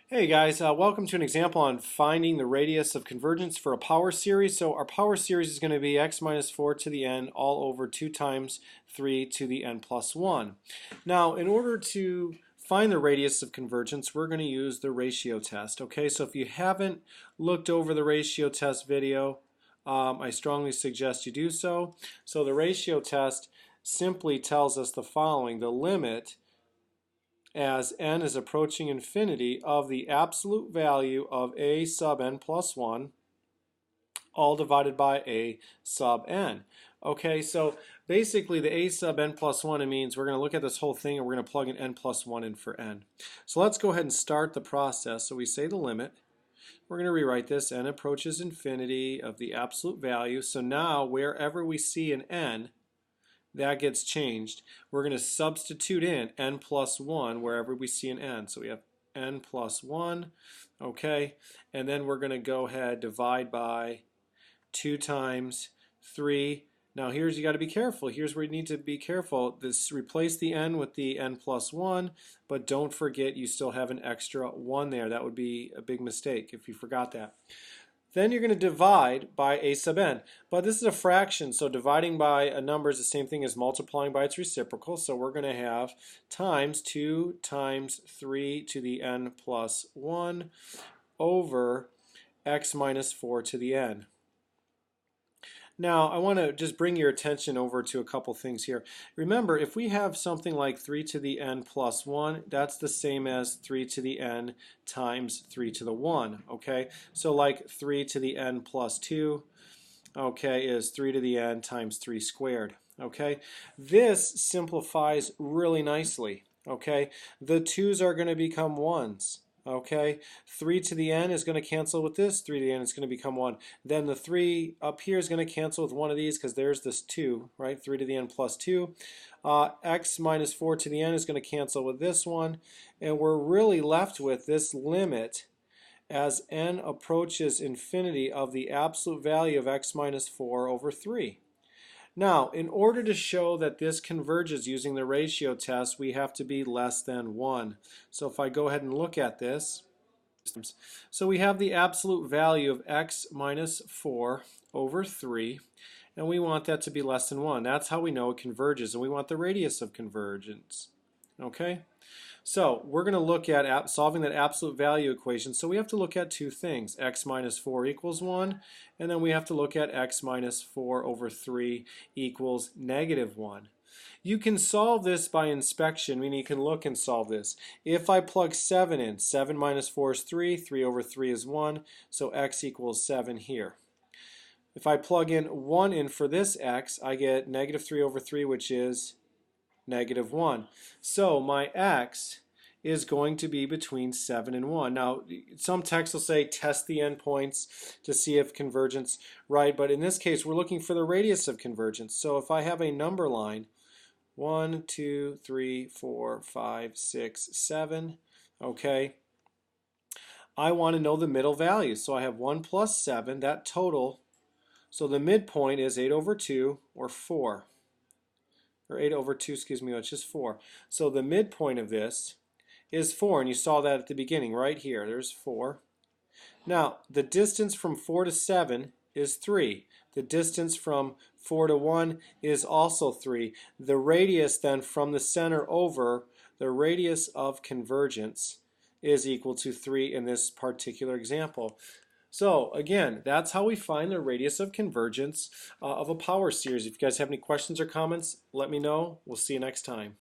Hey guys, welcome to an example on finding the radius of convergence for a power series. So our power series is going to be x minus 4 to the n all over 2 times 3 to the n plus 1. Now, in order to find the radius of convergence, we're going to use the ratio test. Okay, so if you haven't looked over the ratio test video, I strongly suggest you do so. So the ratio test simply tells us the following: the limit as n is approaching infinity of the absolute value of a sub n plus 1 all divided by a sub n. Okay, so basically the a sub n plus 1, it means we're going to look at this whole thing and we're going to plug in n plus 1 in for n. So let's go ahead and start the process. So we say the limit. We're going to rewrite this: n approaches infinity of the absolute value. So now wherever we see an n, that gets changed. We're going to substitute in n plus 1 wherever we see an n. So we have n plus 1, okay? And then we're going to go ahead, divide by 2 times 3. Now here's, you got to be careful. Here's where you need to be careful. Replace the n with the n plus 1, but don't forget you still have an extra 1 there. That would be a big mistake if you forgot that. Then you're going to divide by a sub n. But this is a fraction, so dividing by a number is the same thing as multiplying by its reciprocal. So we're going to have times 2 times 3 to the n plus 1 over x minus 4 to the n. Now, I want to just bring your attention over to a couple things here. Remember, if we have something like 3 to the n plus 1, that's the same as 3 to the n times 3 to the 1, okay? So like 3 to the n plus 2, okay, is 3 to the n times 3 squared, okay? This simplifies really nicely, okay? The 2's are going to become 1's. Okay, 3 to the n is going to cancel with this. 3 to the n is going to become 1. Then the 3 up here is going to cancel with one of these because there's this 2, right? 3 to the n plus 2. X minus 4 to the n is going to cancel with this one. And we're really left with this limit as n approaches infinity of the absolute value of x minus 4 over 3. Now, in order to show that this converges using the ratio test, we have to be less than 1. So if I go ahead and look at this, so we have the absolute value of x minus 4 over 3, and we want that to be less than 1. That's how we know it converges, and we want the radius of convergence. Okay? So we're going to look at solving that absolute value equation. So we have to look at two things: x minus 4 equals 1, and then we have to look at x minus 4 over 3 equals negative 1. You can solve this by inspection, meaning you can look and solve this. If I plug 7 in, 7 minus 4 is 3, 3 over 3 is 1, so x equals 7 here. If I plug in 1 in for this x, I get negative 3 over 3, which is negative 1. So my x is going to be between 7 and 1. Now, some texts will say test the endpoints to see if convergence, right? But in this case, we're looking for the radius of convergence. So if I have a number line, 1, 2, 3, 4, 5, 6, 7, okay, I want to know the middle value. So I have 1 plus 7, that total. So the midpoint is 8 over 2, or 4. Or 8 over 2, excuse me, it's just 4. So the midpoint of this is 4, and you saw that at the beginning right here. There's 4. Now, the distance from 4 to 7 is 3. The distance from 4 to 1 is also 3. The radius then from the center over, the radius of convergence, is equal to 3 in this particular example. So again, that's how we find the radius of convergence of a power series. If you guys have any questions or comments, let me know. We'll see you next time.